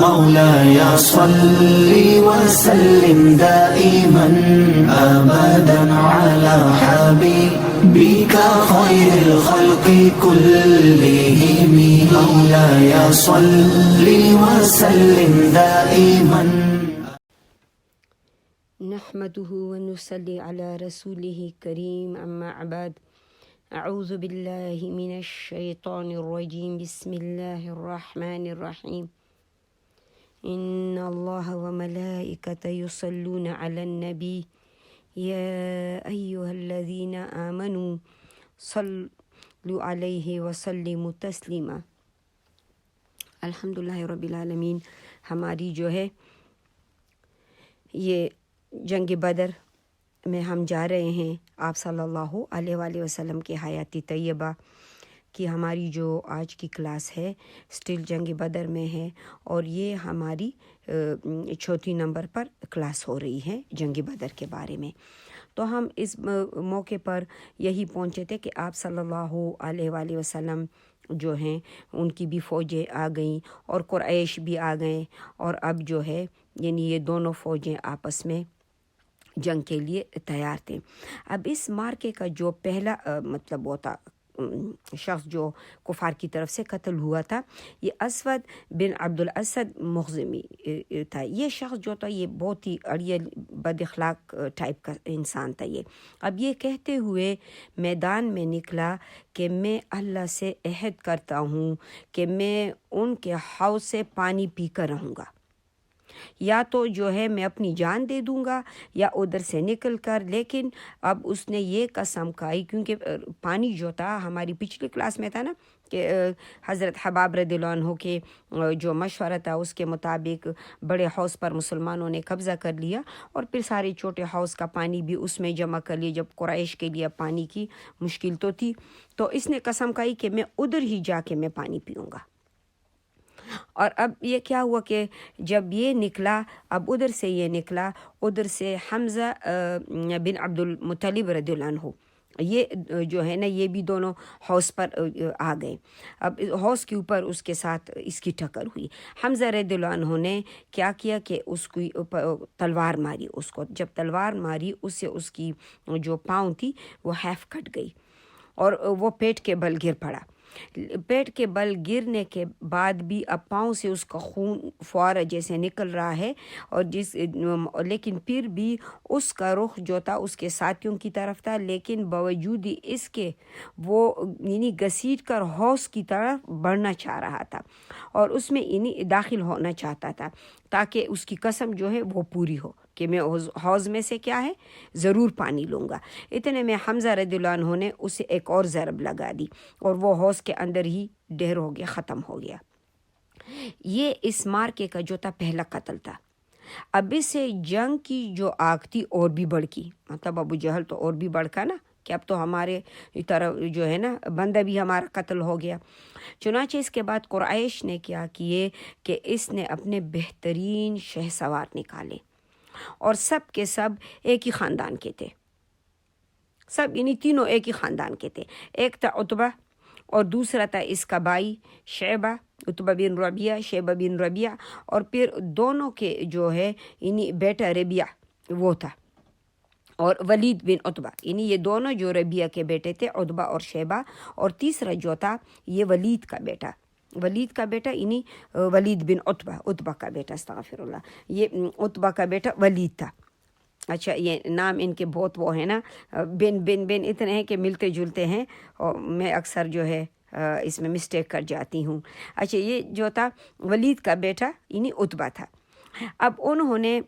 مولاي صل وسلم دائما أبدا على حبيبك خير الخلق كلهم مولاي صل وسلم دائما. نحمده ونصلي على رسوله الكريم أما بعد. أعوذ بالله من الشيطان الرجيم. بسم الله الرحمن الرحيم. إن الله وملائكته يصلون على النبي يا أيها الذين آمنوا صلوا عليه وسلموا تسلیما. الحمدللہ رب العالمین. ہماری جو ہے یہ جنگ بدر میں ہم جا رہے ہیں آپ صلی اللہ علیہ وآلہ وسلم کی حیات طیبہ کی ہماری جو آج کی کلاس ہے اسٹل جنگ بدر میں ہے، اور یہ ہماری چوتھی نمبر پر کلاس ہو رہی ہے جنگ بدر کے بارے میں. تو ہم اس موقع پر یہی پہنچے تھے کہ آپ صلی اللہ علیہ وآلہ وسلم جو ہیں ان کی بھی فوجیں آ گئیں اور قریش بھی آ گئے، اور اب جو ہے یعنی یہ دونوں فوجیں آپس میں جنگ کے لیے تیار تھے. اب اس مارکے کا جو پہلا مطلب وہ تھا شخص جو کفار کی طرف سے قتل ہوا تھا، یہ اسود بن عبد الاسد مخزمی تھا. یہ شخص جو تھا یہ بہت ہی اڑیل بد اخلاق ٹائپ کا انسان تھا. اب یہ کہتے ہوئے میدان میں نکلا کہ میں اللہ سے عہد کرتا ہوں کہ میں ان کے حوض سے پانی پی کر رہوں گا، یا تو جو ہے میں اپنی جان دے دوں گا یا ادھر سے نکل کر. لیکن اب اس نے یہ قسم کھائی، کیونکہ پانی جو تھا ہماری پچھلی کلاس میں تھا نا کہ حضرت حباب رضی اللہ عنہ کے جو مشورہ تھا اس کے مطابق بڑے حوض پر مسلمانوں نے قبضہ کر لیا، اور پھر سارے چھوٹے حوض کا پانی بھی اس میں جمع کر لیا جب قریش کے لیے پانی کی مشکل تو تھی. تو اس نے قسم کھائی کہ میں ادھر ہی جا کے میں پانی پیوں گا. اور اب یہ کیا ہوا کہ جب یہ نکلا، اب ادھر سے یہ نکلا، ادھر سے حمزہ بن عبد المطلب رضی اللہ عنہ، یہ جو ہے نا یہ بھی دونوں حوض پر آ گئے. اب حوض کے اوپر اس کے ساتھ اس کی ٹکر ہوئی. حمزہ رضی اللہ عنہ نے کیا کیا کہ اس کو تلوار ماری. اس کو جب تلوار ماری اس سے اس کی جو پاؤں تھی وہ ہیف کٹ گئی اور وہ پیٹ کے بل گر پڑا. پیٹ کے بل گرنے کے بعد بھی اب پاؤں سے اس کا خون فوارہ جیسے نکل رہا ہے، اور لیکن پھر بھی اس کا رخ جو تھا اس کے ساتھیوں کی طرف تھا، لیکن باوجود اس کے وہ یعنی گھسیٹ کر حوض کی طرف بڑھنا چاہ رہا تھا اور اس میں یعنی داخل ہونا چاہتا تھا تاکہ اس کی قسم جو ہے وہ پوری ہو کہ میں حوض میں سے کیا ہے ضرور پانی لوں گا. اتنے میں حمزہ رضی اللہ عنہ نے اسے ایک اور ضرب لگا دی اور وہ حوض کے اندر ہی ڈھیر ہو گیا، ختم ہو گیا. یہ اس مارکے کا جو تھا پہلا قتل تھا. اب اس سے جنگ کی جو آگ تھی اور بھی بڑکی، مطلب ابو جہل تو اور بھی بڑکا نا کہ اب تو ہمارے طرف جو ہے نا بندہ بھی ہمارا قتل ہو گیا. چنانچہ اس کے بعد قریش نے کیا کیے کہ اس نے اپنے بہترین شہ سوار نکالے، اور سب کے سب ایک ہی خاندان کے تھے، سب یعنی تینوں ایک ہی خاندان کے تھے. ایک تھا عتبہ اور دوسرا تھا اس کا بھائی شیبہ، عتبہ بن ربیعہ، شیبہ بن ربیعہ، اور پھر دونوں کے جو ہے یعنی بیٹا ربیعہ وہ تھا، اور ولید بن عتبہ، یعنی یہ دونوں جو ربیعہ کے بیٹے تھے عتبہ اور شیبہ، اور تیسرا جو تھا یہ ولید کا بیٹا یعنی ولید بن عتبہ کا بیٹا، استغفر اللہ، یہ عتبہ کا بیٹا ولید تھا. اچھا یہ نام ان کے بہت وہ ہیں نا بن اتنے ہیں کہ ملتے جلتے ہیں، اور میں اکثر جو ہے اس میں مسٹیک کر جاتی ہوں. اچھا یہ جو تھا ولید کا بیٹا یعنی عتبہ تھا. اب انہوں نے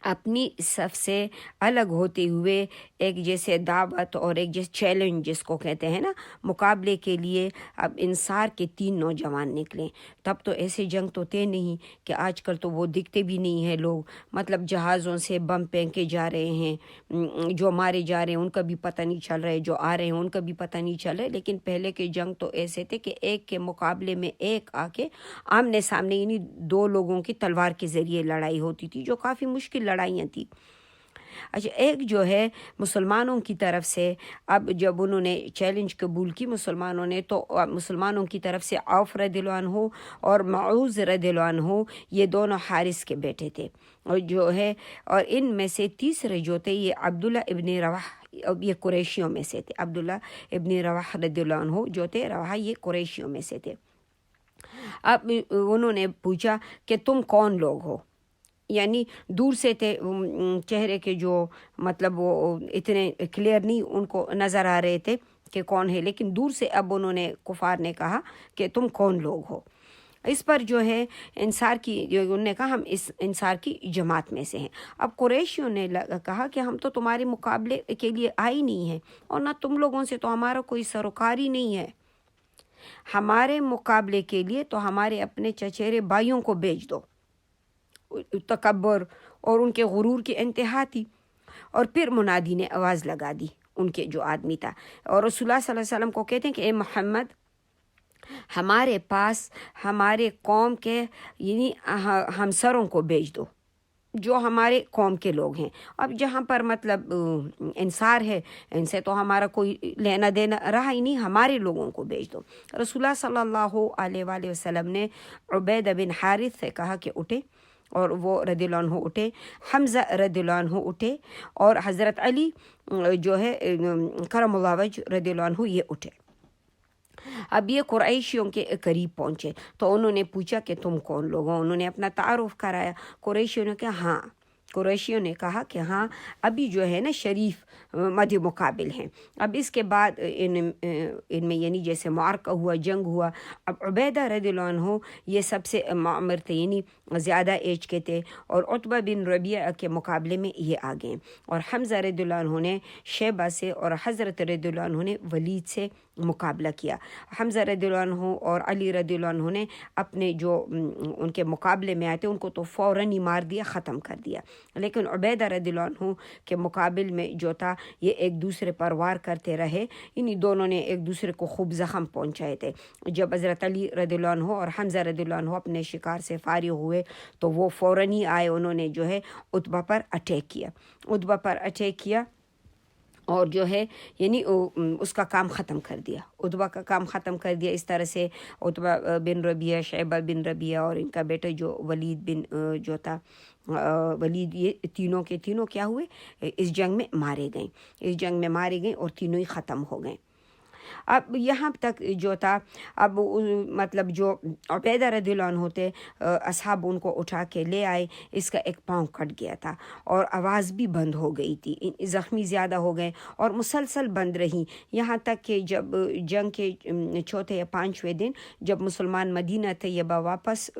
اپنی صف سے الگ ہوتے ہوئے ایک جیسے دعوت اور ایک جیسے چیلنج جس کو کہتے ہیں نا مقابلے کے لیے اب انصار کے 3 نوجوان نکلیں. تب تو ایسے جنگ تو تھے نہیں کہ آج کل تو وہ دکھتے بھی نہیں ہیں لوگ، مطلب جہازوں سے بم پھینکے جا رہے ہیں، جو مارے جا رہے ہیں ان کا بھی پتہ نہیں چل رہا ہے، جو آ رہے ہیں ان کا بھی پتہ نہیں چل رہا ہے. لیکن پہلے کے جنگ تو ایسے تھے کہ ایک کے مقابلے میں ایک آ کے آمنے سامنے یعنی 2 لوگوں کی تلوار کے ذریعے لڑائی ہوتی تھی، جو کافی مشکل لڑائیاں تھیں. اچھا، ایک جو ہے مسلمانوں کی طرف سے اب جب انہوں نے چیلنج قبول کی مسلمانوں نے، تو مسلمانوں کی طرف سے عوف رضی اللہ عنہ اور معوذ رضی اللہ عنہ یہ دونوں حارث کے بیٹے تھے، اور جو ہے اور ان میں سے تیسرے جو تھے یہ عبداللہ ابن رواح، اب یہ قریشیوں میں سے تھے، عبداللہ ابن رواح رضی اللہ عنہ جو تھے رواح یہ قریشیوں میں سے تھے۔ اب انہوں نے پوچھا کہ تم کون لوگ ہو، یعنی دور سے تھے، چہرے کے جو مطلب وہ اتنے کلیئر نہیں ان کو نظر آ رہے تھے کہ کون ہے، لیکن دور سے اب انہوں نے کفار نے کہا کہ تم کون لوگ ہو۔ اس پر جو ہے انصار کی انہوں نے کہا ہم اس انصار کی جماعت میں سے ہیں۔ اب قریشیوں نے کہا کہ ہم تو تمہارے مقابلے کے لیے آئی نہیں ہیں، اور نہ تم لوگوں سے تو ہمارا کوئی سروکاری نہیں ہے، ہمارے مقابلے کے لیے تو ہمارے اپنے چچیرے بھائیوں کو بھیج دو۔ تکبر اور ان کے غرور کی انتہا تھی۔ اور پھر منادی نے آواز لگا دی، ان کے جو آدمی تھا، اور رسول اللہ صلی اللہ علیہ وسلم کو کہتے ہیں کہ اے محمد، ہمارے پاس ہمارے قوم کے یعنی ہمسروں کو بھیج دو جو ہمارے قوم کے لوگ ہیں۔ اب جہاں پر مطلب انصار ہے، ان سے تو ہمارا کوئی لینا دینا رہا ہی نہیں، ہمارے لوگوں کو بھیج دو۔ رسول اللہ صلی اللہ علیہ وآلہ وسلم نے عبیدہ بن حارث سے کہا کہ اٹھے، اور وہ رضی اللہ عنہ اٹھے، حمزہ رضی اللہ عنہ اٹھے، اور حضرت علی جو ہے کرم اللہ وجہ رضی اللہ عنہ یہ اٹھے۔ اب یہ قریشیوں کے قریب پہنچے تو انہوں نے پوچھا کہ تم کون لوگ ہو، انہوں نے اپنا تعارف کرایا۔ قریشیوں نے کہا کہ ہاں ابھی جو ہے نا شریف مد مقابل ہیں۔ اب اس کے بعد ان میں یعنی جیسے معرکہ ہوا، جنگ ہوا، اب عبیدہ رضی اللہ عنہ یہ سب سے معمر تھے، یعنی زیادہ ایج کے تھے، اور عتبہ بن ربیعہ کے مقابلے میں یہ آ گئے، اور حمزہ رضی اللہ عنہ نے شیبہ سے اور حضرت رضی اللہ عنہ نے ولید سے مقابلہ کیا۔ حمزہ رضی اللہ عنہ اور علی رضی اللہ عنہ نے اپنے جو ان کے مقابلے میں آئے تھے ان کو تو فوراً ہی مار دیا، ختم کر دیا، لیکن عبیدہ رضی اللہ عنہ کے مقابل میں جو تھا یہ ایک دوسرے پر وار کرتے رہے، انہی دونوں نے ایک دوسرے کو خوب زخم پہنچائے تھے۔ جب حضرت علی رضی اللہ عنہ اور حمزہ رضی اللہ عنہ اپنے شکار سے فارغ ہوئے تو وہ فوراً ہی آئے، انہوں نے جو ہے عتبہ پر اٹیک کیا اور جو ہے یعنی اس کا کام ختم کر دیا، عتبہ کا کام ختم کر دیا۔ اس طرح سے عتبہ بن ربیعہ، شیبہ بن ربیعہ اور ان کا بیٹا جو ولید بن جو تھا ولید، یہ تینوں کے تینوں کیا ہوئے، اس جنگ میں مارے گئے اور تینوں ہی ختم ہو گئے۔ اب یہاں تک جو تھا، اب مطلب جو عبیدہ رضی اللہ عنہ تھے، اصحاب ان کو اٹھا کے لے آئے، اس کا ایک پاؤں کٹ گیا تھا اور آواز بھی بند ہو گئی تھی، زخمی زیادہ ہو گئے اور مسلسل بند رہی، یہاں تک کہ جب جنگ کے چوتھے یا پانچویں دن جب مسلمان مدینہ طیبہ واپس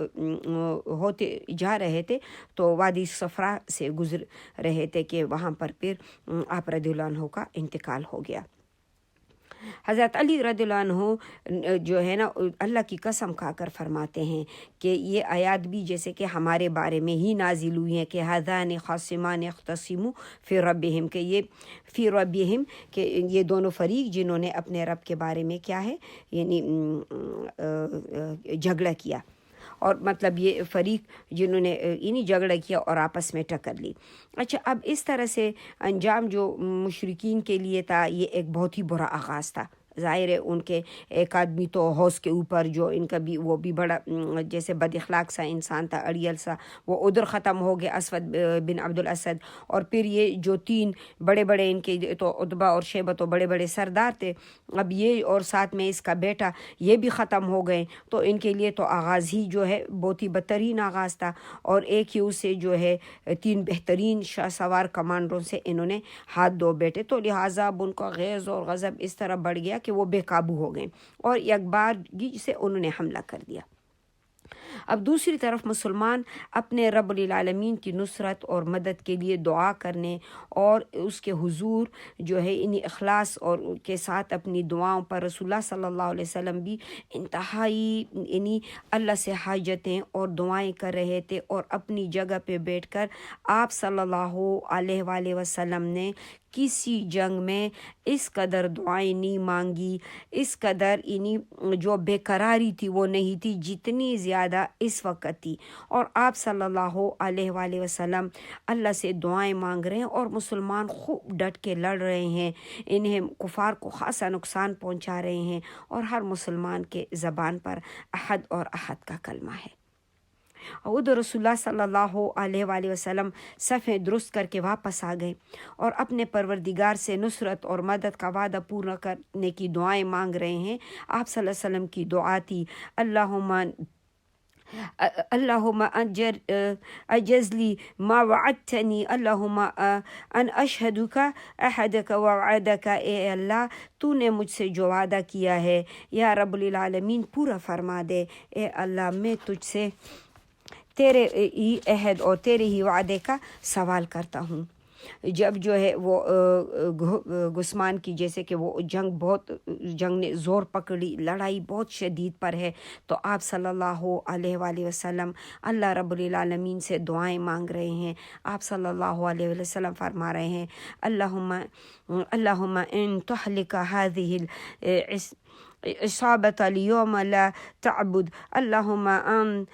ہوتے جا رہے تھے تو وادی صفرا سے گزر رہے تھے کہ وہاں پر پھر آپ رضی اللہ عنہ کا انتقال ہو گیا۔ حضرت علی رضی اللہ عنہ جو ہے نا اللہ کی قسم کھا کر فرماتے ہیں کہ یہ آیات بھی جیسے کہ ہمارے بارے میں ہی نازل ہوئی ہیں کہ ھذان خاصمان اختصموا فی ربہم، کہ یہ فی ربہم کہ یہ دونوں فریق جنہوں نے اپنے رب کے بارے میں کیا ہے یعنی جھگڑا کیا، اور مطلب یہ فریق جنہوں نے انہی جھگڑا کیا اور آپس میں ٹکر لی۔ اچھا، اب اس طرح سے انجام جو مشرکین کے لیے تھا یہ ایک بہت ہی برا آغاز تھا۔ ظاہر ہے ان کے ایک آدمی تو حوض کے اوپر جو ان کا بھی وہ بھی بڑا جیسے بد اخلاق سا انسان تھا، اڑیل سا، وہ ادھر ختم ہو گیا، اسود بن عبد الاسد، اور پھر یہ جو تین بڑے بڑے ان کے تو عتبہ اور شیبہ تو بڑے بڑے سردار تھے، اب یہ اور ساتھ میں اس کا بیٹا یہ بھی ختم ہو گئے، تو ان کے لیے تو آغاز ہی جو ہے بہت ہی بدترین آغاز تھا، اور ایک ہی اس سے جو ہے تین بہترین شاہ سوار کمانڈروں سے انہوں نے ہاتھ دھو بیٹھے، تو لہٰذا اب ان کا غیظ اور غضب اس طرح بڑھ گیا کہ وہ بے قابو ہو گئے اور یکبارگی سے انہوں نے حملہ کر دیا۔ اب دوسری طرف مسلمان اپنے رب العالمین کی نصرت اور مدد کے لیے دعا کرنے اور اس کے حضور جو ہے انہی اخلاص اور کے ساتھ اپنی دعاؤں پر رسول اللہ صلی اللہ علیہ وسلم بھی انتہائی انہی اللہ سے حاجتیں اور دعائیں کر رہے تھے، اور اپنی جگہ پہ بیٹھ کر آپ صلی اللہ علیہ وآلہ وسلم نے کسی جنگ میں اس قدر دعائیں نہیں مانگی، اس قدر انہی جو بے قراری تھی وہ نہیں تھی، جتنی زیادہ زیادہ اس وقت تھی، اور آپ صلی اللہ علیہ وآلہ وسلم اللہ سے دعائیں مانگ رہے ہیں اور مسلمان خوب ڈٹ کے لڑ رہے ہیں، انہیں کفار کو خاصا نقصان پہنچا رہے ہیں، اور ہر مسلمان کے زبان پر احد اور احد کا کلمہ ہے۔ اور رسول اللہ صلی اللہ علیہ وآلہ وسلم صفیں درست کر کے واپس آ گئے اور اپنے پروردگار سے نصرت اور مدد کا وعدہ پورا کرنے کی دعائیں مانگ رہے ہیں۔ آپ صلی اللہ علیہ وسلم کی دعا تھی، اللہم اجزلی ما وعدتنی، اللہم ان اشہدک احدک ووعدک، اے اللہ تو نے مجھ سے جو وعدہ کیا ہے یا رب العالمین پورا فرما دے، اے اللہ میں تجھ سے تیرے ہی عہد اور تیرے ہی وعدے کا سوال کرتا ہوں۔ جب جو ہے وہ گھسمان کی جیسے کہ وہ جنگ نے زور پکڑی، لڑائی بہت شدید پر ہے، تو آپ صلی اللہ علیہ وآلہ وسلم اللہ رب العالمین سے دعائیں مانگ رہے ہیں۔ آپ صلی اللہ علیہ وآلہ وسلم فرما رہے ہیں، اللہم ان تہلک ہذہ اصابت اليوم لا تعبد، اللہم ان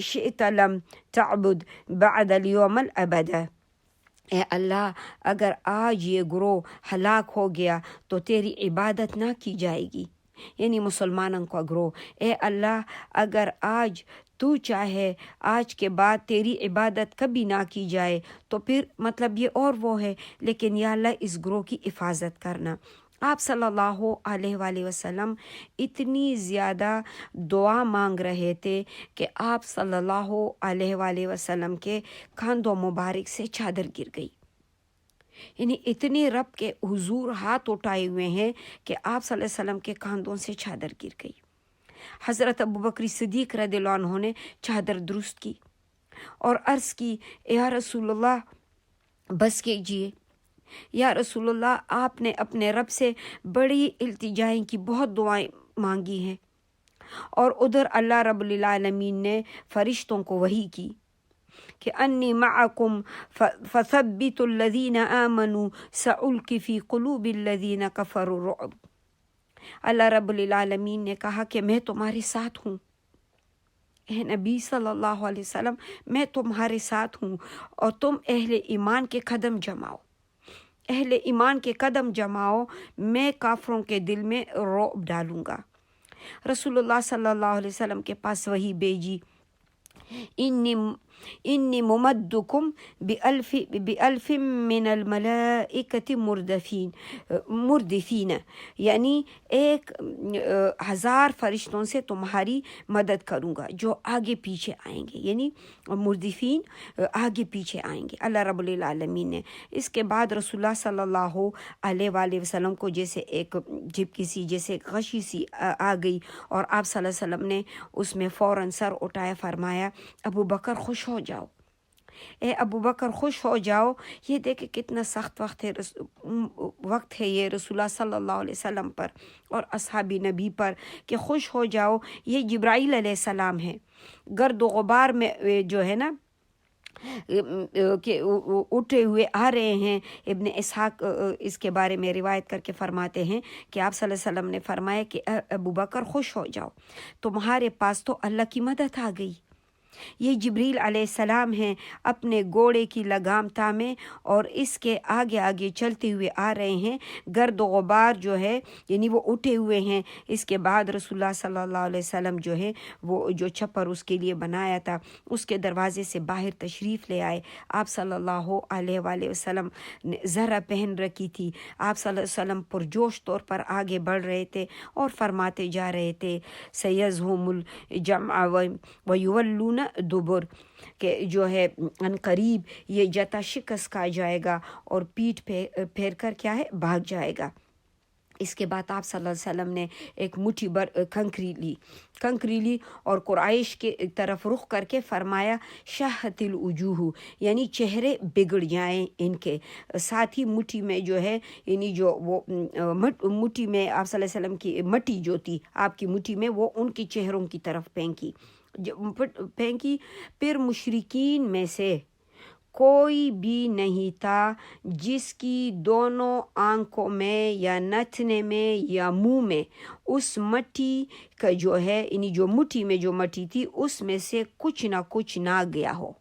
شئت لم تعبد بعد اليوم الابد، اے اللہ اگر آج یہ گروہ ہلاک ہو گیا تو تیری عبادت نہ کی جائے گی، یعنی مسلمانوں کا گروہ، اے اللہ اگر آج تو چاہے آج کے بعد تیری عبادت کبھی نہ کی جائے تو پھر مطلب یہ اور وہ ہے، لیکن یا اللہ اس گروہ کی حفاظت کرنا۔ آپ صلی اللہ علیہ وآلہ وسلم اتنی زیادہ دعا مانگ رہے تھے کہ آپ صلی اللہ علیہ وآلہ وسلم کے کاندھوں مبارک سے چادر گر گئی، یعنی اتنے رب کے حضور ہاتھ اٹھائے ہوئے ہیں کہ آپ صلی اللہ علیہ وسلم کے کاندھوں سے چادر گر گئی۔ حضرت ابوبکر صدیق رضی اللہ عنہ نے چادر درست کی اور عرض کی، یا رسول اللہ بس کیجیے، یا رسول اللہ آپ نے اپنے رب سے بڑی التجائیں کی، بہت دعائیں مانگی ہیں، اور ادھر اللہ رب العالمین نے فرشتوں کو وحی کی کہ انی معکم فثبتوا الذین آمنوا سألقی فی قلوب الذین کفروا الرعب۔ اللہ رب العالمین نے کہا کہ میں تمہارے ساتھ ہوں، اے نبی صلی اللہ علیہ وسلم میں تمہارے ساتھ ہوں، اور تم اہل ایمان کے قدم جماؤ، اہل ایمان کے قدم جماؤ، میں کافروں کے دل میں رعب ڈالوں گا۔ رسول اللہ صلی اللہ علیہ وسلم کے پاس وہی بھیجی، انی ممدکم بألف من الملائکۃ مردفین، یعنی 1000 فرشتوں سے تمہاری مدد کروں گا جو آگے پیچھے آئیں گے، یعنی مردفین آگے پیچھے آئیں گے اللہ رب العالمین نے۔ اس کے بعد رسول اللہ صلی اللہ علیہ وآلہ وسلم کو جیسے ایک جھپکی سی جیسے غشی سی آ گئی، اور آپ صلی اللہ علیہ وسلم نے اس میں فوراً سر اٹھایا، فرمایا ابو بکر خوش ہو جاؤ، اے ابو بکر خوش ہو جاؤ۔ یہ دیکھیں کتنا سخت وقت ہے یہ رسول اللہ صلی اللہ علیہ وسلم پر اور اصحاب نبی پر کہ خوش ہو جاؤ۔ یہ جبرائیل علیہ السلام ہے، گرد و غبار میں جو ہے نا کہ اٹھے ہوئے آ رہے ہیں۔ ابن اسحاق اس کے بارے میں روایت کر کے فرماتے ہیں کہ آپ صلی اللہ علیہ وسلم نے فرمایا کہ ابو بکر خوش ہو جاؤ، تمہارے پاس تو اللہ کی مدد آ گئی۔ یہ جبریل علیہ السلام ہیں، اپنے گھوڑے کی لگام تھامے اور اس کے آگے آگے چلتے ہوئے آ رہے ہیں، گرد و غبار جو ہے یعنی وہ اٹھے ہوئے ہیں۔ اس کے بعد رسول اللہ صلی اللہ علیہ وسلم جو ہے وہ جو چھپر اس کے لیے بنایا تھا اس کے دروازے سے باہر تشریف لے آئے۔ آپ صلی اللہ علیہ وآلہ وسلم نے زرہ پہن رکھی تھی، آپ صلی اللہ علیہ وسلم پرجوش طور پر آگے بڑھ رہے تھے اور فرماتے جا رہے تھے سیظہم الجمع ویولون دبر، کہ جو ہے ان قریب یہ جتا شکست کھا جائے گا اور پیٹھ پھیر کر کیا ہے بھاگ جائے گا۔ اس کے بعد آپ صلی اللہ علیہ وسلم نے ایک مٹھی بھر کنکری لی اور قریش کے طرف رخ کر کے فرمایا شاہت الوجوہ، یعنی چہرے بگڑ جائیں ان کے، ساتھ ہی مٹھی میں جو ہے یعنی جو وہ مٹھی میں آپ صلی اللہ علیہ وسلم کی مٹی جو تھی آپ کی مٹھی میں وہ ان کی چہروں کی طرف پھینکی۔ پھر مشرکین میں سے کوئی بھی نہیں تھا جس کی دونوں آنکھوں میں یا نتنے میں یا منہ میں اس مٹی کا جو ہے یعنی جو مٹھی میں جو مٹی تھی اس میں سے کچھ نہ گیا ہو،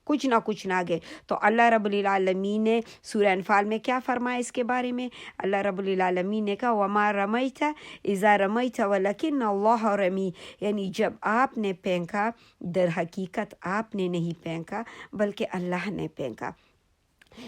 کچھ نہ گئے۔ تو اللہ رب العالمین نے سورہ انفال میں کیا فرمایا اس کے بارے میں؟ اللہ رب العالمین نے کہا وما رمیت اذا رمیت ولکن اللہ رمی، یعنی جب آپ نے پھینکا در حقیقت آپ نے نہیں پھینکا بلکہ اللہ نے پھینکا۔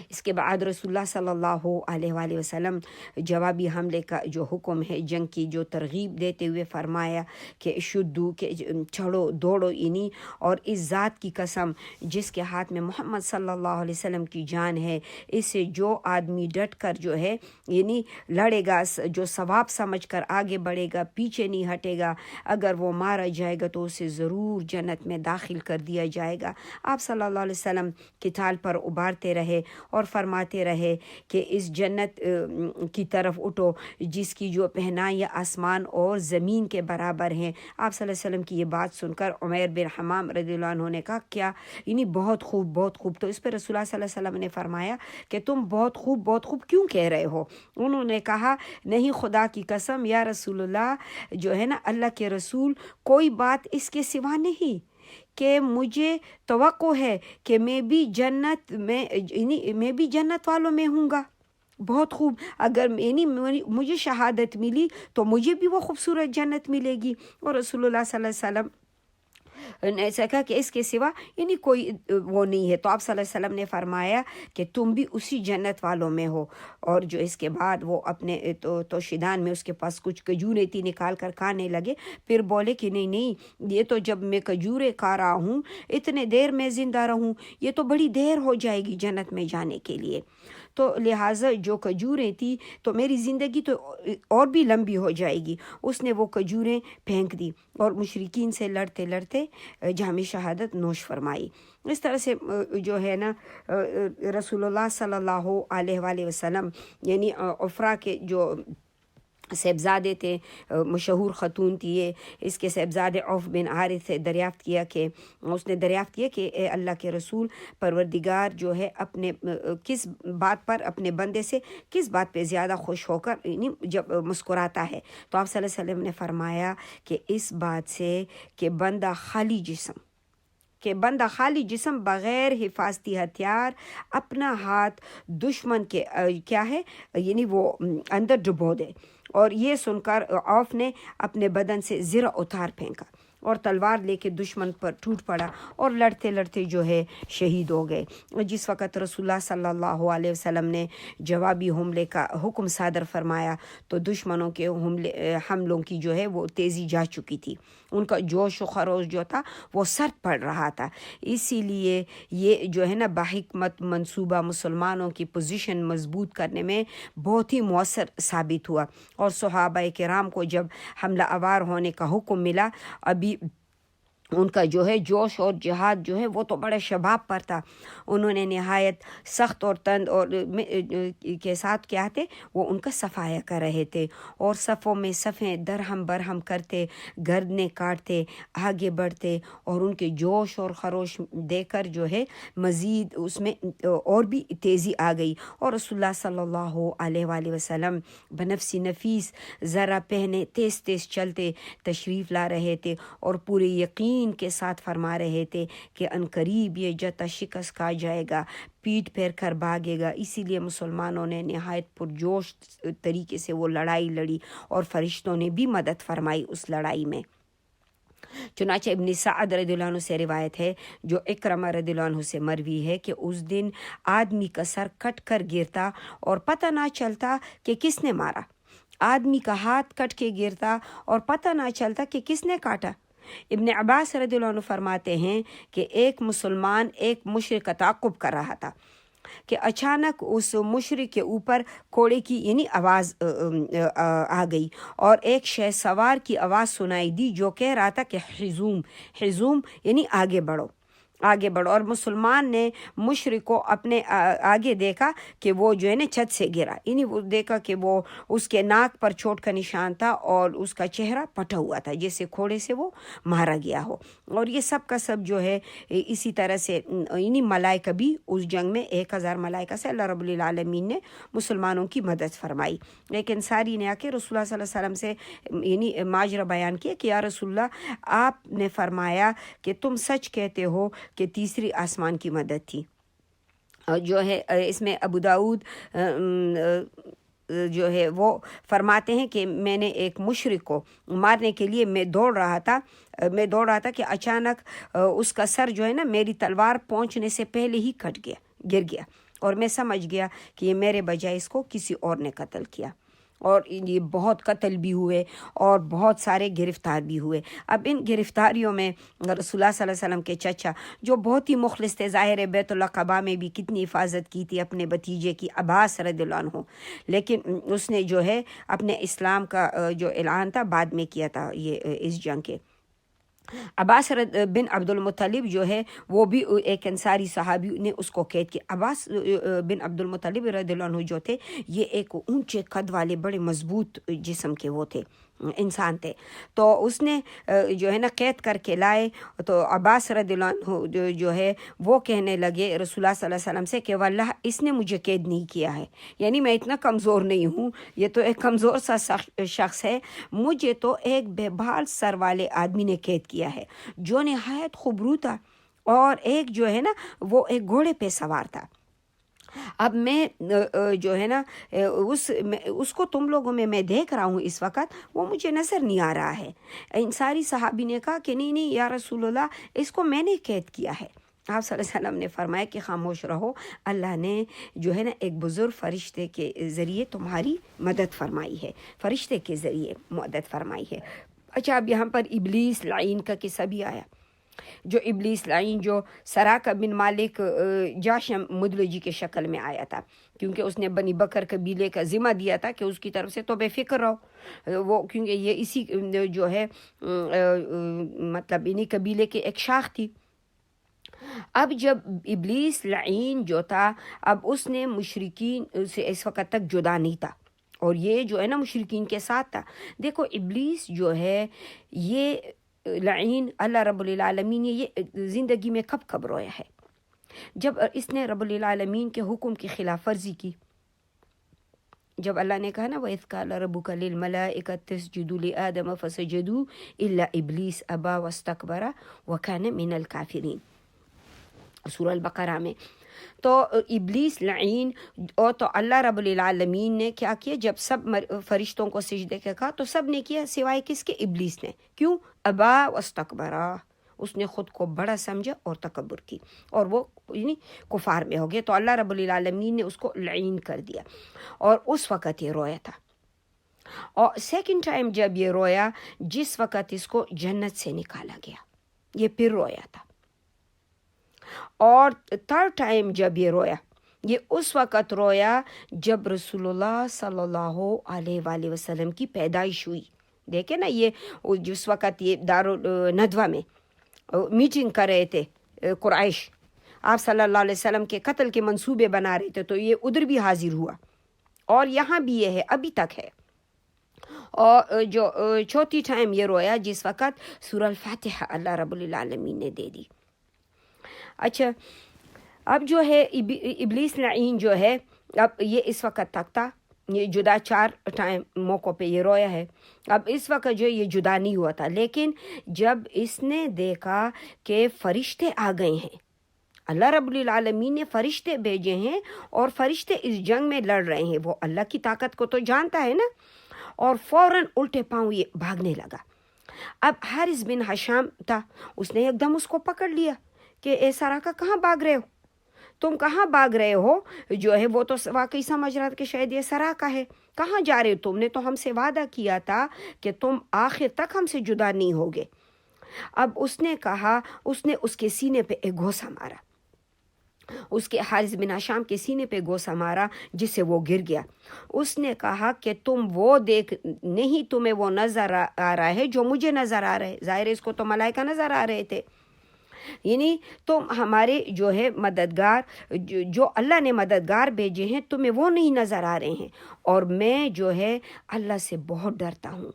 اس کے بعد رسول اللہ صلی اللہ علیہ وآلہ وسلم جوابی حملے کا جو حکم ہے، جنگ کی جو ترغیب دیتے ہوئے فرمایا کہ شدو، کہ چڑھو دوڑو، یعنی اور اس ذات کی قسم جس کے ہاتھ میں محمد صلی اللہ علیہ وسلم کی جان ہے، اس سے جو آدمی ڈٹ کر جو ہے یعنی لڑے گا، جو ثواب سمجھ کر آگے بڑھے گا، پیچھے نہیں ہٹے گا، اگر وہ مارا جائے گا تو اسے ضرور جنت میں داخل کر دیا جائے گا۔ آپ صلی اللہ علیہ وسلم قتال پر ابھارتے رہے اور فرماتے رہے کہ اس جنت کی طرف اٹھو جس کی جو پہنائیاں آسمان اور زمین کے برابر ہیں۔ آپ صلی اللہ علیہ وسلم کی یہ بات سن کر عمیر بن حمام رضی اللہ عنہ نے کہا کیا، یعنی بہت خوب بہت خوب۔ تو اس پہ رسول اللہ صلی اللہ علیہ وسلم نے فرمایا کہ تم بہت خوب کیوں کہہ رہے ہو؟ انہوں نے کہا نہیں، خدا کی قسم یا رسول اللہ، جو ہے نا اللہ کے رسول، کوئی بات اس کے سوا نہیں کہ مجھے توقع ہے کہ میں بھی جنت والوں میں ہوں گا۔ بہت خوب، اگر مجھے شہادت ملی تو مجھے بھی وہ خوبصورت جنت ملے گی۔ اور رسول اللہ صلی اللہ علیہ وسلم نے ایسا کہا کہ اس کے سوا یعنی کوئی وہ نہیں ہے۔ تو آپ صلی اللہ علیہ وسلم نے فرمایا کہ تم بھی اسی جنت والوں میں ہو۔ اور جو اس کے بعد وہ اپنے تو شیدان میں اس کے پاس کچھ کھجوریں تھی، نکال کر کھانے لگے، پھر بولے کہ نہیں، یہ تو جب میں کھجوریں کھا رہا ہوں اتنے دیر میں زندہ رہوں، یہ تو بڑی دیر ہو جائے گی جنت میں جانے کے لیے، تو لہٰذا جو کھجوریں تھی تو میری زندگی تو اور بھی لمبی ہو جائے گی۔ اس نے وہ کھجوریں پھینک دی اور مشرکین سے لڑتے لڑتے جام شہادت نوش فرمائی۔ اس طرح سے جو ہے نا رسول اللہ صلی اللہ علیہ وآلہ وسلم یعنی عفرا کے جو صاحبزادے تھے، مشہور خاتون تھی یہ، اس کے صاحبزادے عوف بن حارث سے اس نے دریافت کیا کہ اے اللہ کے رسول، پروردگار جو ہے اپنے کس بات پر اپنے بندے سے کس بات پہ زیادہ خوش ہو کر جب مسکراتا ہے؟ تو آپ صلی اللہ علیہ وسلم نے فرمایا کہ اس بات سے کہ بندہ خالی جسم بغیر حفاظتی ہتھیار اپنا ہاتھ دشمن کے کیا ہے یعنی وہ اندر ڈبو دے۔ اور یہ سن کر عوف نے اپنے بدن سے زرہ اتار پھینکا اور تلوار لے کے دشمن پر ٹوٹ پڑا اور لڑتے لڑتے جو ہے شہید ہو گئے۔ جس وقت رسول اللہ صلی اللہ علیہ وسلم نے جوابی حملے کا حکم صادر فرمایا تو دشمنوں کے حملوں کی جو ہے وہ تیزی جا چکی تھی، ان کا جوش و خروش جو تھا وہ سرد پڑ رہا تھا۔ اسی لیے یہ جو ہے نا باحکمت منصوبہ مسلمانوں کی پوزیشن مضبوط کرنے میں بہت ہی مؤثر ثابت ہوا۔ اور صحابہ کرام کو جب حملہ آور ہونے کا حکم ملا، ابھی ان کا جو ہے جوش اور جہاد جو ہے وہ تو بڑے شباب پر تھا، انہوں نے نہایت سخت اور تند اور کے ساتھ کیا تھے وہ ان کا صفایا کر رہے تھے، اور صفوں میں صفیں درہم برہم کرتے، گردنیں کاٹتے، آگے بڑھتے، اور ان کے جوش اور خروش دیکھ کر جو ہے مزید اس میں اور بھی تیزی آ گئی۔ اور رسول اللہ صلی اللہ علیہ وآلہ وسلم بنفسی نفیس ذرا پہنے تیز تیز چلتے تشریف لا رہے تھے اور پورے یقین کے ساتھ فرما رہے تھے کہ ان قریب یہ جتا شکست کھا جائے گا، پیٹ پھیر کر بھاگے گا۔ اسی لیے مسلمانوں نے نہایت پرجوش طریقے سے وہ لڑائی لڑی اور فرشتوں نے بھی مدد فرمائی اس لڑائی میں۔ چنانچہ ابن سعد رضی اللہ عنہ سے روایت ہے، جو اکرمہ رضی اللہ عنہ سے مروی ہے، کہ اس دن آدمی کا سر کٹ کر گرتا اور پتہ نہ چلتا کہ کس نے مارا، آدمی کا ہاتھ کٹ کے گرتا اور پتہ نہ چلتا کہ کس نے کاٹا۔ ابن عباس رضی اللہ عنہ فرماتے ہیں کہ ایک مسلمان ایک مشرک کا تعاقب کر رہا تھا کہ اچانک اس مشرک کے اوپر کوڑے کی یعنی آواز آ گئی اور ایک شہ سوار کی آواز سنائی دی جو کہہ رہا تھا کہ حزوم یعنی آگے بڑھو۔ آگے بڑھو. اور مسلمان نے مشرک کو اپنے آگے دیکھا کہ وہ جو ہے نا چھت سے گرا، یعنی وہ دیکھا کہ وہ اس کے ناک پر چوٹ کا نشان تھا اور اس کا چہرہ پھٹا ہوا تھا جیسے گھوڑے سے وہ مارا گیا ہو. اور یہ سب کا سب جو ہے اسی طرح سے یعنی ملائکہ بھی اس جنگ میں 1000 ملائکہ سے اللہ رب العالمین نے مسلمانوں کی مدد فرمائی. لیکن ساری نے آ کے رسول اللہ صلی اللہ علیہ وسلم سے یعنی ماجرا بیان کیا کہ یا رسول اللہ آپ نے فرمایا کہ تم سچ کہتے ہو کہ تیسری آسمان کی مدد تھی. جو ہے اس میں ابو داؤد جو ہے وہ فرماتے ہیں کہ میں نے ایک مشرک کو مارنے کے لیے میں دوڑ رہا تھا کہ اچانک اس کا سر جو ہے نا میری تلوار پہنچنے سے پہلے ہی گر گیا اور میں سمجھ گیا کہ یہ میرے بجائے اس کو کسی اور نے قتل کیا. اور یہ بہت قتل بھی ہوئے اور بہت سارے گرفتار بھی ہوئے. اب ان گرفتاریوں میں رسول اللہ صلی اللہ علیہ وسلم کے چچا جو بہت ہی مخلص تھے، ظاہر بیت اللہ قباء میں بھی کتنی حفاظت کی تھی اپنے بھتیجے کی عباس رضی اللہ عنہ، لیکن اس نے جو ہے اپنے اسلام کا جو اعلان تھا بعد میں کیا تھا یہ اس جنگ کے. عباس بن عبد المطلب جو ہے وہ بھی ایک انصاری صحابی نے اس کو قید کیا. عباس بن عبد المطلب رضی اللہ عنہ جو تھے یہ ایک اونچے قد والے بڑے مضبوط جسم کے وہ تھے، انسان تھے. تو اس نے جو ہے نا قید کر کے لائے. تو عباس رضی اللہ عنہ جو ہے وہ کہنے لگے رسول اللہ صلی اللہ علیہ وسلم سے کہ واللہ اس نے مجھے قید نہیں کیا ہے، یعنی میں اتنا کمزور نہیں ہوں، یہ تو ایک کمزور سا شخص ہے، مجھے تو ایک بے بال سر والے آدمی نے قید کیا ہے جو نہایت خوبرو تھا اور ایک جو ہے نا وہ ایک گھوڑے پہ سوار تھا. اب میں جو ہے نا اس کو تم لوگوں میں دیکھ رہا ہوں اس وقت، وہ مجھے نظر نہیں آ رہا ہے. انصاری صحابی نے کہا کہ نہیں یا رسول اللہ اس کو میں نے قید کیا ہے. آپ صلی اللہ علیہ وسلم نے فرمایا کہ خاموش رہو، اللہ نے جو ہے نا ایک بزرگ فرشتے کے ذریعے تمہاری مدد فرمائی ہے، فرشتے کے ذریعے مدد فرمائی ہے. اچھا اب یہاں پر ابلیس لعین کا قصہ بھی آیا. جو ابلیس لعین جو سراقہ بن مالک جاشم مدلجی کے شکل میں آیا تھا، کیونکہ اس نے بنی بکر قبیلے کا ذمہ دیا تھا کہ اس کی طرف سے تو بے فکر رہو، وہ کیونکہ یہ اسی جو ہے مطلب انہی قبیلے کے ایک شاخ تھی. اب جب ابلیس لعین جو تھا اب اس نے مشرکین سے اس وقت تک جدا نہیں تھا اور یہ جو ہے نا مشرکین کے ساتھ تھا. دیکھو ابلیس جو ہے یہ لعین اللہ رب العالمین نے یہ زندگی میں کب رویا ہے جب اس نے رب العالمین کے حکم کی خلاف ورزی کی. جب اللہ نے کہا نا وَإِذْ قَالَ رَبُّكَ لِلْمَلَائِكَةِ اسْجُدُوا لِآدَمَ فَسَجَدُوا إِلَّا إِبْلِيسَ أَبَى وَاسْتَكْبَرَ وَكَانَ مِنَ الْكَافِرِينَ سورہ البقرہ میں. تو ابلیس لعین اور تو اللہ رب العالمین نے کیا کیا، جب سب فرشتوں کو سجدے کے کہا تو سب نے کیا سوائے کس کے، ابلیس نے. کیوں؟ ابا واستکبرا، اس نے خود کو بڑا سمجھا اور تکبر کی اور وہ یعنی کفار میں ہو گئے. تو اللہ رب العالمین نے اس کو لعین کر دیا اور اس وقت یہ رویا تھا. اور سیکنڈ ٹائم جب یہ رویا جس وقت اس کو جنت سے نکالا گیا یہ پھر رویا تھا. اور تھرڈ ٹائم جب یہ رویا یہ اس وقت رویا جب رسول اللہ صلی اللہ علیہ وآلہ وسلم کی پیدائش ہوئی. دیکھیں نا یہ جس وقت یہ دارالندوہ میں میٹنگ کر رہے تھے قریش، آپ صلی اللہ علیہ وسلم کے قتل کے منصوبے بنا رہے تھے، تو یہ ادھر بھی حاضر ہوا اور یہاں بھی یہ ہے، ابھی تک ہے. اور جو چوتھی ٹائم یہ رویا جس وقت سورہ الفاتحہ اللہ رب العالمین نے دے دی. اچھا اب جو ہے ابلیس لعین جو ہے اب یہ اس وقت تک تھا، یہ جدا 4 ٹائم موقع پہ یہ رویا ہے. اب اس وقت جو یہ جدا نہیں ہوا تھا، لیکن جب اس نے دیکھا کہ فرشتے آ گئے ہیں، اللہ رب العالمین نے فرشتے بھیجے ہیں اور فرشتے اس جنگ میں لڑ رہے ہیں، وہ اللہ کی طاقت کو تو جانتا ہے نا، اور فوراً الٹے پاؤں یہ بھاگنے لگا. اب حارث بن ہشام تھا، اس نے ایک دم اس کو پکڑ لیا کہ اے سراقہ کہاں بھاگ رہے ہو، تم کہاں بھاگ رہے ہو. جو ہے وہ تو واقعی سمجھ رہا تھا کہ شاید یہ سراقہ ہے، کہاں جا رہے ہو، تم نے تو ہم سے وعدہ کیا تھا کہ تم آخر تک ہم سے جدا نہیں ہوگے. اب اس نے کہا، اس نے اس کے سینے پہ ایک گھوسا مارا، اس کے حارث بن ہشام کے سینے پہ گھوسا مارا جس سے وہ گر گیا. اس نے کہا کہ تم وہ دیکھ نہیں، تمہیں وہ نظر آ رہا ہے جو مجھے نظر آ رہا ہے. ظاہر اس کو تو ملائکہ نظر آ رہے تھے. یعنی تم ہمارے جو ہے مددگار جو اللہ نے مددگار بھیجے ہیں تمہیں وہ نہیں نظر آ رہے ہیں، اور میں جو ہے اللہ سے بہت ڈرتا ہوں،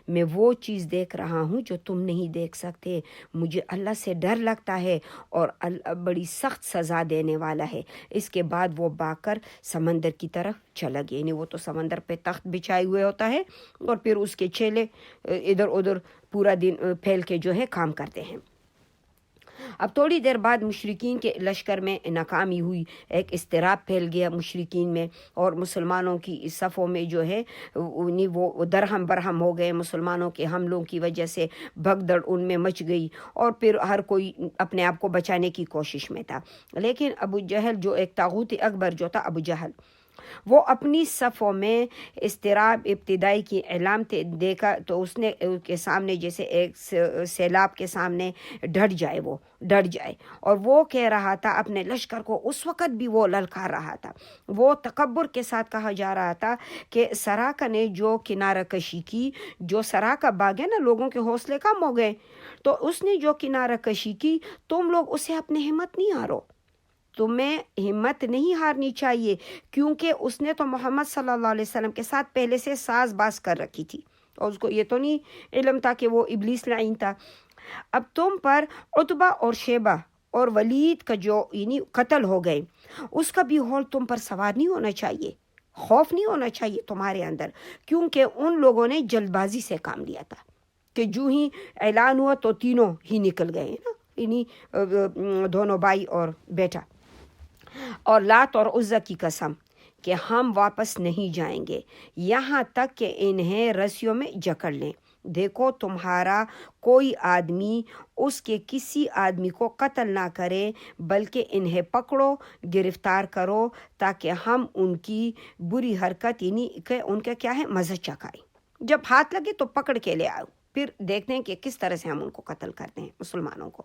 میں وہ چیز دیکھ رہا ہوں جو تم نہیں دیکھ سکتے، مجھے اللہ سے ڈر لگتا ہے اور اللہ بڑی سخت سزا دینے والا ہے۔ اس کے بعد وہ بھاگ کر سمندر کی طرف چلا گیا، یعنی وہ تو سمندر پہ تخت بچھائے ہوئے ہوتا ہے اور پھر اس کے چیلے ادھر ادھر پورا دن پھیل کے جو ہے کام کرتے ہیں۔ اب تھوڑی دیر بعد مشرکین کے لشکر میں ناکامی ہوئی، ایک اضطراب پھیل گیا مشرکین میں، اور مسلمانوں کی صفوں میں جو ہے وہ درہم برہم ہو گئے، مسلمانوں کے حملوں کی وجہ سے بھگدڑ ان میں مچ گئی، اور پھر ہر کوئی اپنے آپ کو بچانے کی کوشش میں تھا۔ لیکن ابو جہل جو ایک طاغوت اکبر جو تھا ابو جہل، وہ اپنی صفوں میں اضطراب ابتدائی کی علامتیں دیکھا تو اس نے کے سامنے جیسے ایک سیلاب کے سامنے ڈٹ جائے اور وہ کہہ رہا تھا اپنے لشکر کو، اس وقت بھی وہ للکار رہا تھا، وہ تکبر کے ساتھ کہا جا رہا تھا کہ سراقہ نے جو کنارہ کشی کی، جو سراقہ باغ ہے نا، لوگوں کے حوصلے کم ہو گئے، تو اس نے جو کنارہ کشی کی، تم لوگ اسے اپنے ہمت نہیں ہارو، تمہیں ہمت نہیں ہارنی چاہیے، کیونکہ اس نے تو محمد صلی اللہ علیہ وسلم کے ساتھ پہلے سے ساز باز کر رکھی تھی، اور اس کو یہ تو نہیں علم تھا کہ وہ ابلیس لعین تھا۔ اب تم پر عتبہ اور شیبہ اور ولید کا جو یعنی قتل ہو گئے، اس کا بھی ہول تم پر سوار نہیں ہونا چاہیے، خوف نہیں ہونا چاہیے تمہارے اندر، کیونکہ ان لوگوں نے جلد بازی سے کام لیا تھا کہ جو ہی اعلان ہوا تو تینوں ہی نکل گئے نا، یعنی دونوں بھائی اور بیٹا، اور لات اور عزا کی قسم کہ ہم واپس نہیں جائیں گے یہاں تک کہ انہیں رسیوں میں جکڑ لیں۔ دیکھو تمہارا کوئی آدمی اس کے کسی آدمی کو قتل نہ کرے، بلکہ انہیں پکڑو، گرفتار کرو، تاکہ ہم ان کی بری حرکت یعنی کہ ان کا کیا ہے مزہ چکھائیں، جب ہاتھ لگے تو پکڑ کے لے آؤ، پھر دیکھتے ہیں کہ کس طرح سے ہم ان کو قتل کرتے ہیں مسلمانوں کو۔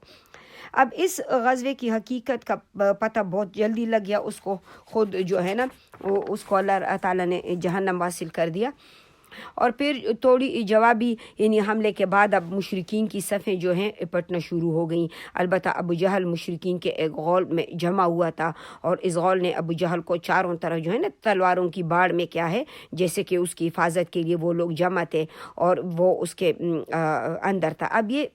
اب اس غزوے کی حقیقت کا پتہ بہت جلدی لگ گیا اس کو، خود جو ہے نا اس کو اللہ تعالیٰ نے جہنم واصل کر دیا، اور پھر تھوڑی جوابی یعنی حملے کے بعد اب مشرکین کی صفیں جو ہیں پٹنا شروع ہو گئیں۔ البتہ ابو جہل مشرکین کے ایک غول میں جمع ہوا تھا، اور اس غول نے ابو جہل کو چاروں طرف جو ہے نا تلواروں کی باڑ میں کیا ہے جیسے کہ اس کی حفاظت کے لیے وہ لوگ جمع تھے، اور وہ اس کے اندر تھا۔ اب یہ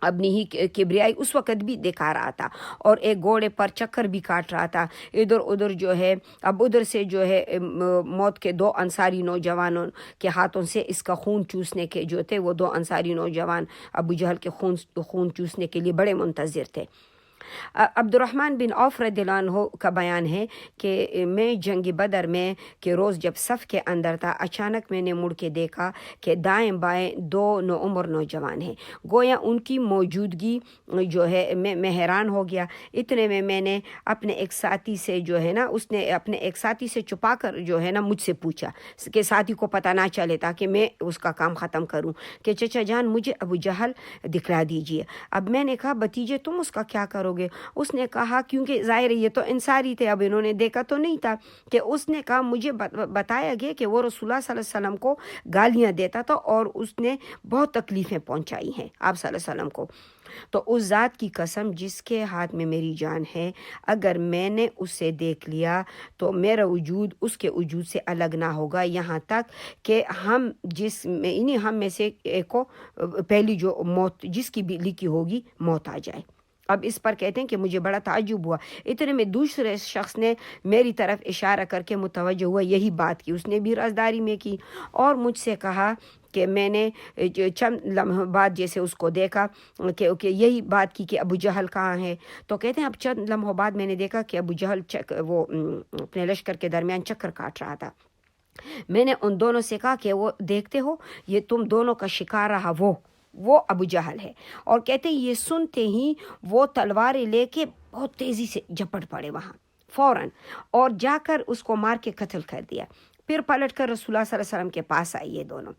اپنی ہی کبریائی اس وقت بھی دکھا رہا تھا، اور ایک گھوڑے پر چکر بھی کاٹ رہا تھا ادھر ادھر جو ہے۔ اب ادھر سے جو ہے موت کے 2 انصاری نوجوانوں کے ہاتھوں سے اس کا خون چوسنے کے جو تھے، وہ 2 انصاری نوجوان ابو جہل کے خون چوسنے کے لیے بڑے منتظر تھے۔ عبد الرحمن بن عوف رضی اللہ عنہ کا بیان ہے کہ میں جنگ بدر میں کے روز جب صف کے اندر تھا، اچانک میں نے مڑ کے دیکھا کہ دائیں بائیں 2 نوعمر نوجوان ہیں، گویا ان کی موجودگی جو ہے میں حیران ہو گیا۔ اتنے میں میں نے اپنے ایک ساتھی سے جو ہے نا، اس نے اپنے ایک ساتھی سے چھپا کر جو ہے نا مجھ سے پوچھا کہ ساتھی کو پتہ نہ چلے تاکہ میں اس کا کام ختم کروں، کہ چچا جان مجھے ابو جہل دکھلا دیجئے۔ اب میں نے کہا بھتیجے تم اس کا کیا کرو گے؟ اس نے کہا کیونکہ ظاہر یہ تو انصاری تھے، اب انہوں نے دیکھا تو نہیں تھا، کہ اس نے کہا مجھے بتایا گیا کہ وہ رسول اللہ صلی اللہ علیہ وسلم کو گالیاں دیتا تھا اور اس نے بہت تکلیفیں پہنچائی ہیں آپ صلی اللہ علیہ وسلم کو، تو اس ذات کی قسم جس کے ہاتھ میں میری جان ہے، اگر میں نے اسے دیکھ لیا تو میرا وجود اس کے وجود سے الگ نہ ہوگا، یہاں تک کہ ہم میں سے ایک کو پہلی جو موت جس کی بھی لکھی ہوگی موت آ جائے۔ اب اس پر کہتے ہیں کہ مجھے بڑا تعجب ہوا، اتنے میں دوسرے شخص نے میری طرف اشارہ کر کے متوجہ ہوا، یہی بات کی، اس نے بھی رازداری میں کی، اور مجھ سے کہا کہ میں نے چند لمحہ بعد جیسے اس کو دیکھا کہ یہی بات کی کہ ابو جہل کہاں ہے، تو کہتے ہیں اب چند لمحہ بعد میں نے دیکھا کہ ابو جہل وہ اپنے لشکر کے درمیان چکر کاٹ رہا تھا۔ میں نے ان دونوں سے کہا کہ وہ دیکھتے ہو یہ تم دونوں کا شکار رہا وہ ابو جہل ہے، اور کہتے ہیں یہ سنتے ہی وہ تلواریں لے کے بہت تیزی سے جھپٹ پڑے وہاں فوراً، اور جا کر اس کو مار کے قتل کر دیا۔ پھر پلٹ کر رسول اللہ صلی اللہ علیہ وسلم کے پاس آئی یہ دونوں،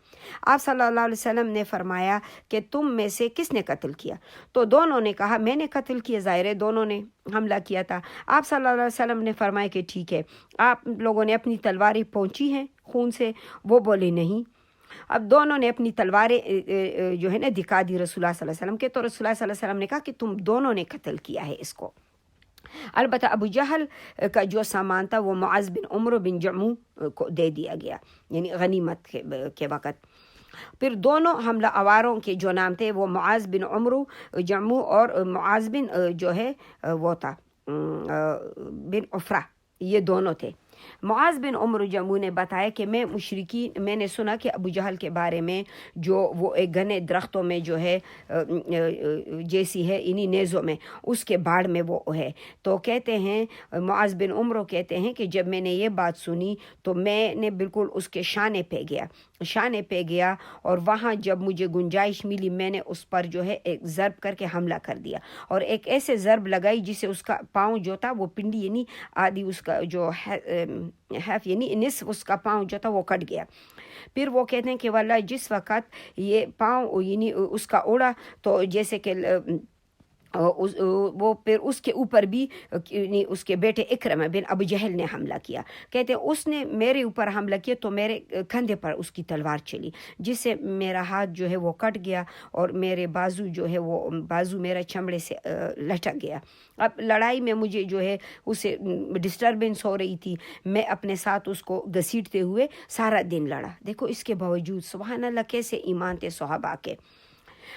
آپ صلی اللہ علیہ وسلم نے فرمایا کہ تم میں سے کس نے قتل کیا؟ تو دونوں نے کہا میں نے قتل کیا، ظاہر ہے دونوں نے حملہ کیا تھا۔ آپ صلی اللہ علیہ وسلم نے فرمایا کہ ٹھیک ہے، آپ لوگوں نے اپنی تلواریں پہنچی ہیں خون سے؟ وہ بولے نہیں۔ اب دونوں نے اپنی تلواریں جو ہے نا دکھا دی رسول اللہ صلی اللہ علیہ وسلم کے، تو رسول اللہ صلی اللہ علیہ وسلم نے کہا کہ تم دونوں نے قتل کیا ہے اس کو۔ البتہ ابو جہل کا جو سامان تھا وہ معاذ بن عمرو بن جموع کو دے دیا گیا، یعنی غنیمت کے وقت۔ پھر دونوں حملہ آوروں کے جو نام تھے وہ معاذ بن عمرو جموع اور معاذ بن جو ہے وہ تھا بن عفرہ، یہ دونوں تھے۔ معاذ بن عمرو جموع نے بتایا کہ میں نے سنا کہ ابو جہل کے بارے میں جو وہ ایک گھنے درختوں میں جو ہے جیسی ہے انہی نیزوں میں اس کے باڑ میں وہ ہے، تو کہتے ہیں معاذ بن عمرو کہتے ہیں کہ جب میں نے یہ بات سنی تو میں نے بالکل اس کے شانے پہ گیا اور وہاں جب مجھے گنجائش ملی میں نے اس پر جو ہے ایک ضرب کر کے حملہ کر دیا اور ایک ایسے ضرب لگائی جسے اس کا پاؤں جو تھا وہ پنڈی یعنی آدھی اس کا جو ہیف یعنی نصف اس کا پاؤں جو تھا وہ کٹ گیا۔ پھر وہ کہتے ہیں کہ واللہ جس وقت یہ پاؤں یعنی اس کا اڑا تو جیسے کہ وہ پھر اس کے اوپر بھی اس کے بیٹے اکرمہ بن ابو جہل نے حملہ کیا۔ کہتے ہیں اس نے میرے اوپر حملہ کیا تو میرے کندھے پر اس کی تلوار چلی جس سے میرا ہاتھ جو ہے وہ کٹ گیا اور میرے بازو جو ہے وہ بازو میرا چمڑے سے لٹک گیا۔ اب لڑائی میں مجھے جو ہے اسے ڈسٹربنس ہو رہی تھی، میں اپنے ساتھ اس کو گھسیٹتے ہوئے سارا دن لڑا۔ دیکھو اس کے باوجود سبحان اللہ کیسے ایمان تھے صحابہ کے۔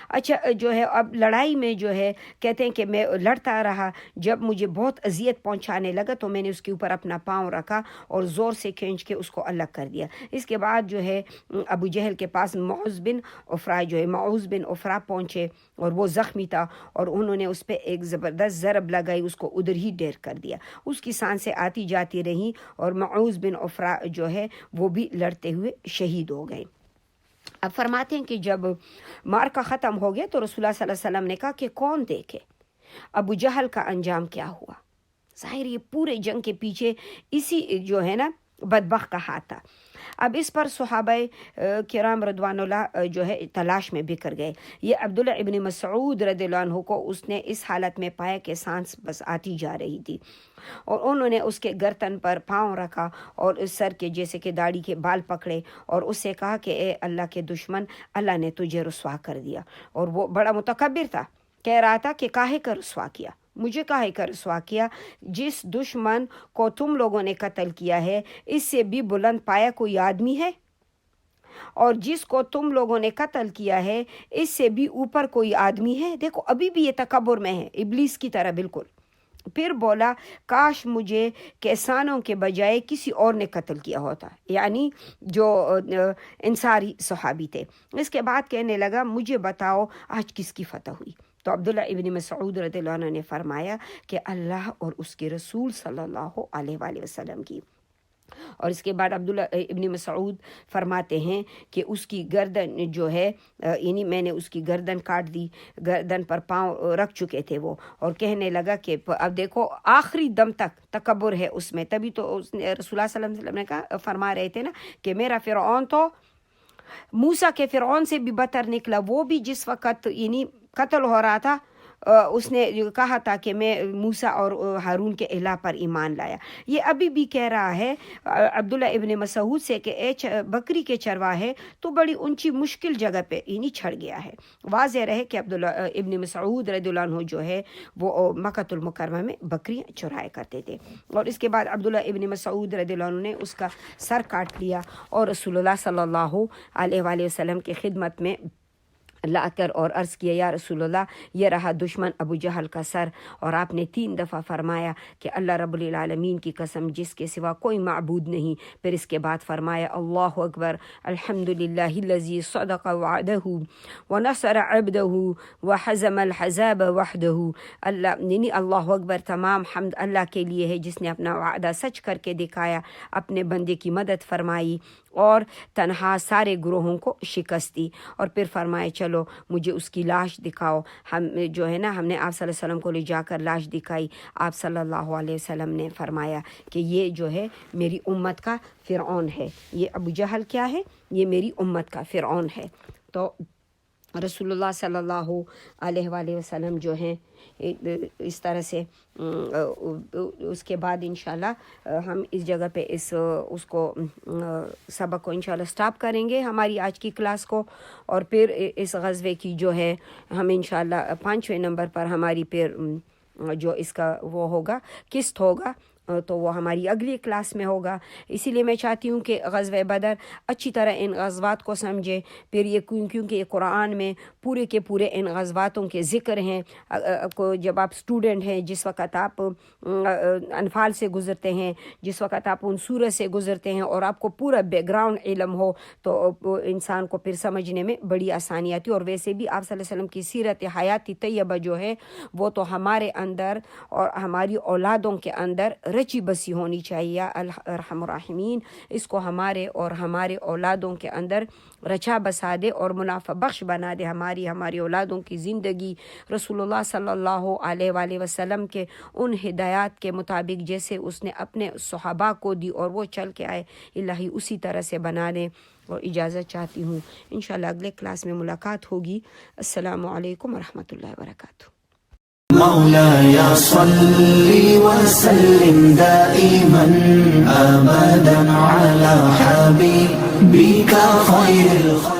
اچھا جو ہے اب لڑائی میں جو ہے کہتے ہیں کہ میں لڑتا رہا، جب مجھے بہت اذیت پہنچانے لگا تو میں نے اس کے اوپر اپنا پاؤں رکھا اور زور سے کھینچ کے اس کو الگ کر دیا۔ اس کے بعد جو ہے ابو جہل کے پاس معوذ بن عفرہ پہنچے اور وہ زخمی تھا اور انہوں نے اس پہ ایک زبردست ضرب لگائی، اس کو ادھر ہی ڈیر کر دیا، اس کی سانسیں آتی جاتی رہیں اور معوذ بن عفرہ جو ہے وہ بھی لڑتے ہوئے شہید ہو گئے۔ اب فرماتے ہیں کہ جب معرکہ ختم ہو گیا تو رسول اللہ صلی اللہ علیہ وسلم نے کہا کہ کون دیکھے ابو جہل کا انجام کیا ہوا۔ ظاہر یہ پورے جنگ کے پیچھے اسی جو ہے نا بدبخت کا ہاتھ تھا۔ اب اس پر صحابہ کرام رضوان اللہ جو ہے تلاش میں بکھر گئے۔ یہ عبداللہ ابن مسعود رضی اللہ عنہ کو اس نے اس حالت میں پایا کہ سانس بس آتی جا رہی تھی اور انہوں نے اس کے گردن پر پاؤں رکھا اور سر کے جیسے کہ داڑھی کے بال پکڑے اور اس سے کہا کہ اے اللہ کے دشمن، اللہ نے تجھے رسوا کر دیا۔ اور وہ بڑا متکبر تھا، کہہ رہا تھا کہ کاہے کا رسوا کیا، مجھے کاہے کا رسوا کیا، جس دشمن کو تم لوگوں نے قتل کیا ہے اس سے بھی بلند پایا کوئی آدمی ہے، اور جس کو تم لوگوں نے قتل کیا ہے اس سے بھی اوپر کوئی آدمی ہے۔ دیکھو ابھی بھی یہ تکبر میں ہے، ابلیس کی طرح بالکل۔ پھر بولا کاش مجھے کیسانوں کے بجائے کسی اور نے قتل کیا ہوتا، یعنی جو انصاری صحابی تھے۔ اس کے بعد کہنے لگا مجھے بتاؤ آج کس کی فتح ہوئی؟ تو عبداللہ ابن مسعود رضی اللہ عنہ نے فرمایا کہ اللہ اور اس کے رسول صلی اللہ علیہ وآلہ وسلم کی۔ اور اس کے بعد عبداللہ ابن مسعود فرماتے ہیں کہ اس کی گردن جو ہے یعنی میں نے اس کی گردن کاٹ دی، گردن پر پاؤں رکھ چکے تھے وہ، اور کہنے لگا کہ اب دیکھو آخری دم تک تکبر ہے اس میں۔ تبھی تو اس نے رسول اللہ صلی اللہ علیہ وسلم نے کہا، فرما رہے تھے نا کہ میرا فرعون تو موسیٰ کے فرعون سے بھی بدتر نکلا۔ وہ بھی جس وقت یعنی قتل ہو رہا تھا اس نے کہا تھا کہ میں موسیٰ اور ہارون کے الہ پر ایمان لایا۔ یہ ابھی بھی کہہ رہا ہے عبداللہ ابن مسعود سے کہ اے بکری کے چرواہے تو بڑی اونچی مشکل جگہ پہ یعنی چھڑ گیا ہے۔ واضح رہے کہ عبداللہ ابن مسعود رضی اللہ عنہ جو ہے وہ مکۃ المکرمہ میں بکریاں چرایا کرتے تھے۔ اور اس کے بعد عبداللہ ابن مسعود رضی اللہ عنہ نے اس کا سر کاٹ لیا اور رسول اللہ صلی اللہ علیہ وآلہ وسلم کی خدمت میں لا کر اور عرض کیا یا رسول اللہ یہ رہا دشمن ابو جہل کا سر۔ اور آپ نے 3 دفعہ فرمایا کہ اللہ رب العالمین کی قسم جس کے سوا کوئی معبود نہیں۔ پھر اس کے بعد فرمایا اللہ اکبر الحمدللہ الذی صدق وعدہ ونصر عبدہ وحزم الحزاب وحدہ۔ اللہ یعنی اللہ اکبر، تمام حمد اللہ کے لیے ہے جس نے اپنا وعدہ سچ کر کے دکھایا، اپنے بندے کی مدد فرمائی اور تنہا سارے گروہوں کو شکست دی۔ اور پھر فرمائے چلو مجھے اس کی لاش دکھاؤ۔ ہم جو ہے نا ہم نے آپ صلی اللہ علیہ وسلم کو لے جا کر لاش دکھائی۔ آپ صلی اللہ علیہ وسلم نے فرمایا کہ یہ جو ہے میری امت کا فرعون ہے، یہ ابو جہل کیا ہے؟ یہ میری امت کا فرعون ہے۔ تو رسول اللہ صلی اللہ علیہ وآلہ وسلم جو ہیں اس طرح سے اس کے بعد انشاءاللہ ہم اس جگہ پہ اس کو سبق کو انشاءاللہ سٹاپ کریں گے ہماری آج کی کلاس کو، اور پھر اس غزوے کی جو ہے ہم انشاءاللہ 5ویں نمبر پر ہماری پھر جو اس کا وہ ہوگا قسط ہوگا تو وہ ہماری اگلی کلاس میں ہوگا۔ اسی لیے میں چاہتی ہوں کہ غزوہ بدر اچھی طرح ان غزوات کو سمجھے، پھر یہ کیونکہ یہ قرآن میں پورے کے پورے ان غزواتوں کے ذکر ہیں۔ جب آپ اسٹوڈنٹ ہیں، جس وقت آپ انفال سے گزرتے ہیں، جس وقت آپ ان سورہ سے گزرتے ہیں اور آپ کو پورا بیک گراؤنڈ علم ہو تو انسان کو پھر سمجھنے میں بڑی آسانی آتی ہے۔ اور ویسے بھی آپ صلی اللہ علیہ وسلم کی سیرت حیاتی طیبہ جو ہے وہ تو ہمارے اندر اور ہماری اولادوں کے اندر رچی بسی ہونی چاہیے۔ ارحم الراحمین اس کو ہمارے اور ہمارے اولادوں کے اندر رچا بسا دے اور منافع بخش بنا دے۔ ہماری اولادوں کی زندگی رسول اللہ صلی اللہ علیہ وآلہ وسلم کے ان ہدایات کے مطابق جیسے اس نے اپنے صحابہ کو دی اور وہ چل کے آئے، الہی اسی طرح سے بنا دے۔ اور اجازت چاہتی ہوں، انشاءاللہ اگلے کلاس میں ملاقات ہوگی۔ السلام علیکم ورحمۃ اللہ وبرکاتہ۔ مولاي صل وسلم دائما أبدا على حبيبك خير الخلق